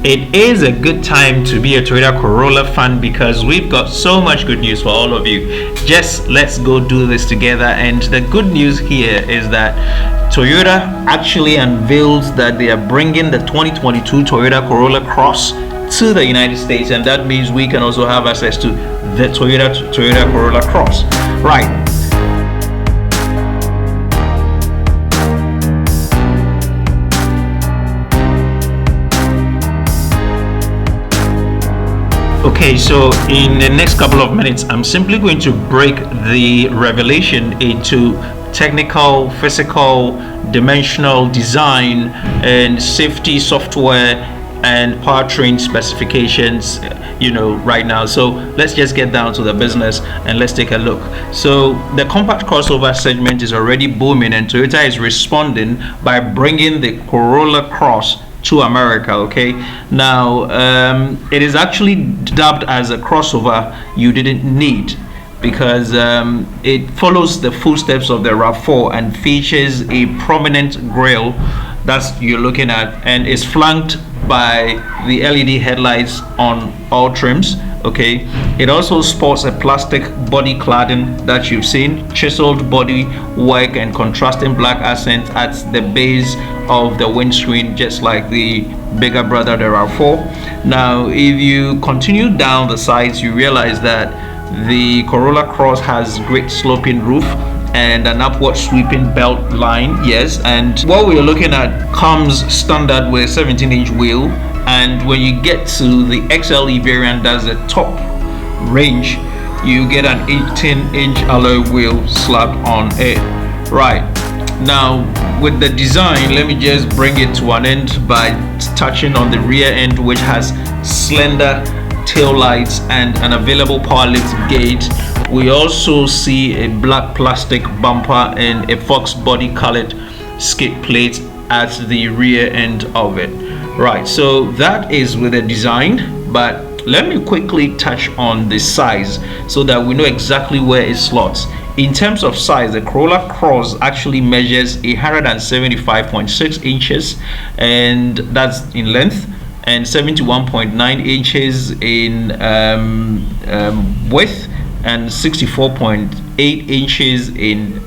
It is a good time to be a Toyota Corolla fan because we've got so much good news for all of you. Just let's go do this together. And the good news here is that Toyota actually unveiled that they are bringing the 2022 Toyota Corolla Cross to the United States, and that means we can also have access to the Toyota Corolla Cross. Right. Okay, so in the next couple of minutes, I'm simply going to break the revelation into technical, physical, dimensional, design, and safety software and powertrain specifications, right now. So let's just get down to the business and let's take a look. So the compact crossover segment is already booming, and Toyota is responding by bringing the Corolla Cross to America. Okay, now it is actually dubbed as a crossover you didn't need because it follows the footsteps of the Rav4 and features a prominent grille that's you're looking at, and is flanked by the LED headlights on all trims. Okay, it also sports a plastic body cladding that you've seen, chiseled body work and contrasting black accents at the base of the windscreen, just like the bigger brother, the Rav4. Now if you continue down the sides, you realize that the Corolla Cross has great sloping roof and an upward sweeping belt line. Yes, and what we're looking at comes standard with a 17-inch wheel, and when you get to the XLE variant, that's the top range, you get an 18-inch alloy wheel slapped on it. Right now, with the design, let me just bring it to an end by touching on the rear end, which has slender tail lights and an available power lift gate. We also see a black plastic bumper and a Fox body colored skid plate at the rear end of it. Right, so that is with the design, but let me quickly touch on the size so that we know exactly where it slots. In terms of size, the Corolla Cross actually measures 175.6 inches, and that's in length, and 71.9 inches in width, and 64.8 inches in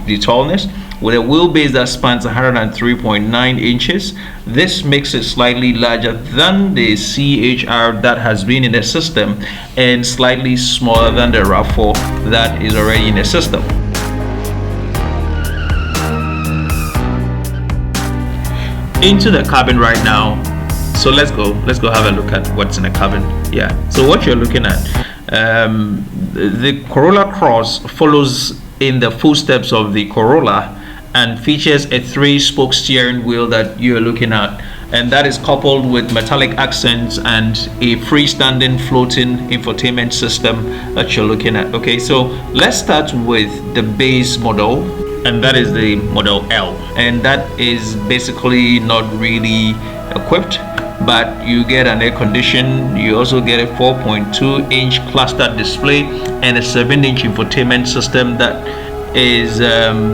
the tallness, with a wheelbase that spans 103.9 inches. This makes it slightly larger than the C-HR that has been in the system, and slightly smaller than the Rav4 that is already in the system. Into the cabin right now. So let's go have a look at what's in the cabin. Yeah, so what you're looking at, the Corolla Cross follows in the footsteps of the Corolla and features a 3-spoke steering wheel that you're looking at, and that is coupled with metallic accents and a freestanding floating infotainment system that you're looking at. Okay, so let's start with the base model, and that is the Model L, and that is basically not really equipped, but you get an air condition. You also get a 4.2-inch cluster display and a 7-inch infotainment system that is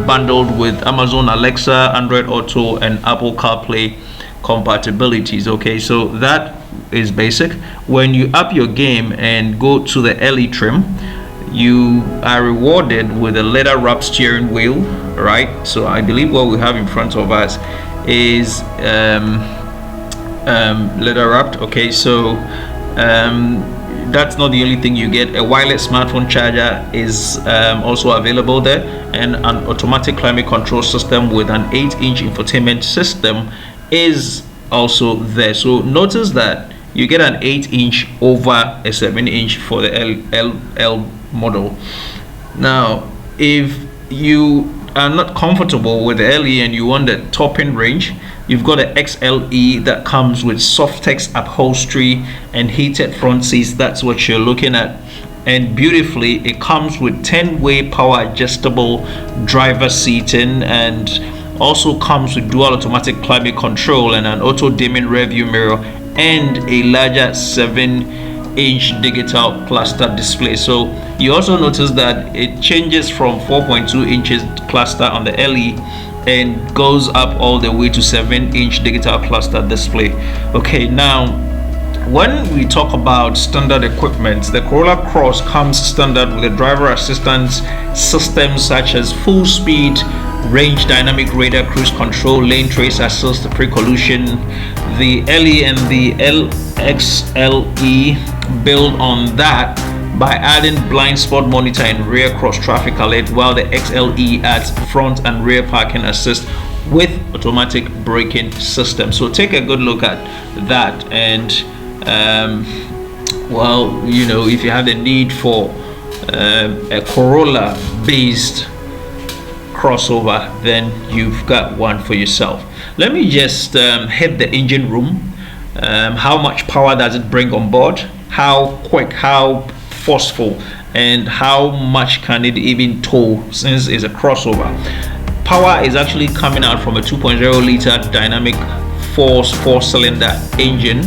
bundled with Amazon Alexa, Android Auto, and Apple CarPlay compatibilities. Okay, so that is basic. When you up your game and go to the LE trim, you are rewarded with a leather wrapped steering wheel. Right, so I believe what we have in front of us is leather wrapped. Okay, so that's not the only thing you get. A wireless smartphone charger is also available there, and an automatic climate control system with an 8-inch infotainment system is also there. So notice that you get an 8-inch over a 7-inch for the L model. Now if you are not comfortable with the LE and you want the top-end range, you've got an XLE that comes with Softex upholstery and heated front seats. That's what you're looking at, and beautifully it comes with 10-way power adjustable driver seating, and also comes with dual automatic climate control and an auto dimming rear view mirror and a larger 7-inch digital cluster display. So you also notice that it changes from 4.2 inches cluster on the LE and goes up all the way to 7-inch digital cluster display. Okay, now when we talk about standard equipment, the Corolla Cross comes standard with a driver assistance system such as full speed, range dynamic radar, cruise control, lane trace assist, pre-collision. The LE and the LXLE build on that by adding blind spot monitor and rear cross traffic alert, while the XLE adds front and rear parking assist with automatic braking system. So take a good look at that, and well, you know, if you have the need for a Corolla based crossover, then you've got one for yourself. Let me just hit the engine room. How much power does it bring on board? How quick, how forceful, and how much can it even tow since it's a crossover? Power is actually coming out from a 2.0 liter dynamic force 4-cylinder engine,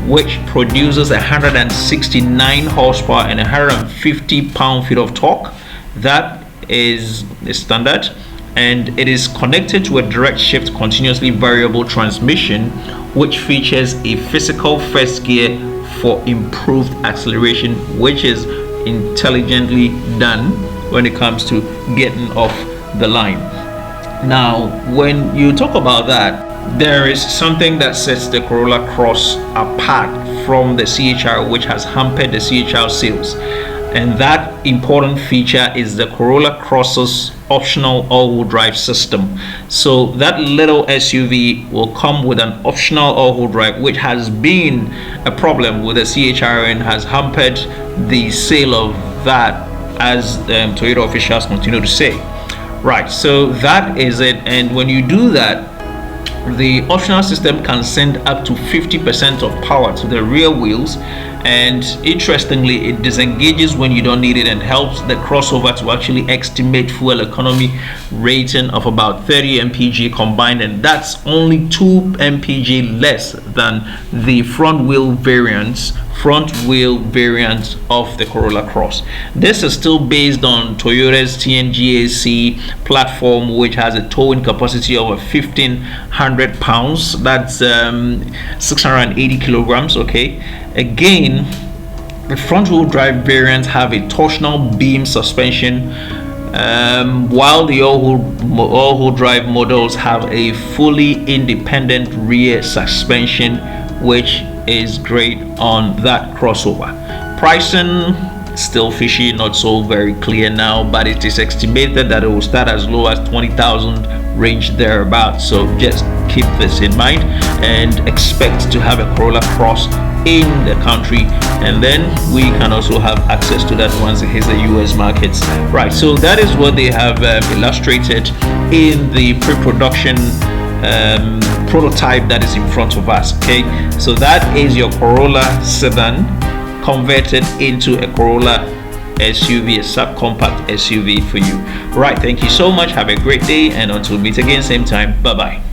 which produces 169 horsepower and 150 pound-feet of torque. That is the standard, and it is connected to a direct shift continuously variable transmission, which features a physical first gear for improved acceleration, which is intelligently done when it comes to getting off the line. Now, when you talk about that, there is something that sets the Corolla Cross apart from the C-HR, which has hampered the C-HR sales, and that important feature is the Corolla Cross's optional all-wheel drive system. So that little SUV will come with an optional all-wheel drive, which has been a problem with the C-HR and has hampered the sale of that, as Toyota officials continue to say. Right, so that is it. And when you do that, the optional system can send up to 50% of power to the rear wheels, and interestingly, it disengages when you don't need it and helps the crossover to actually estimate fuel economy rating of about 30 mpg combined, and that's only 2 mpg less than the front wheel variant of the Corolla Cross. This is still based on Toyota's TNGAC platform, which has a towing capacity of 1,500 pounds. That's 680 kilograms. Okay, again, the front wheel drive variants have a torsional beam suspension, while the all-wheel drive models have a fully independent rear suspension, which is great on that crossover. Pricing still fishy, not so very clear now, but it is estimated that it will start as low as 20,000 range thereabouts. So just keep this in mind and expect to have a Corolla Cross in the country, and then we can also have access to that once it hits the US markets. Right, so that is what they have illustrated in the pre-production prototype that is in front of us. Okay, so that is your Corolla sedan converted into a Corolla SUV, a subcompact SUV for you. Right, thank you so much, have a great day, and until we meet again same time, bye bye.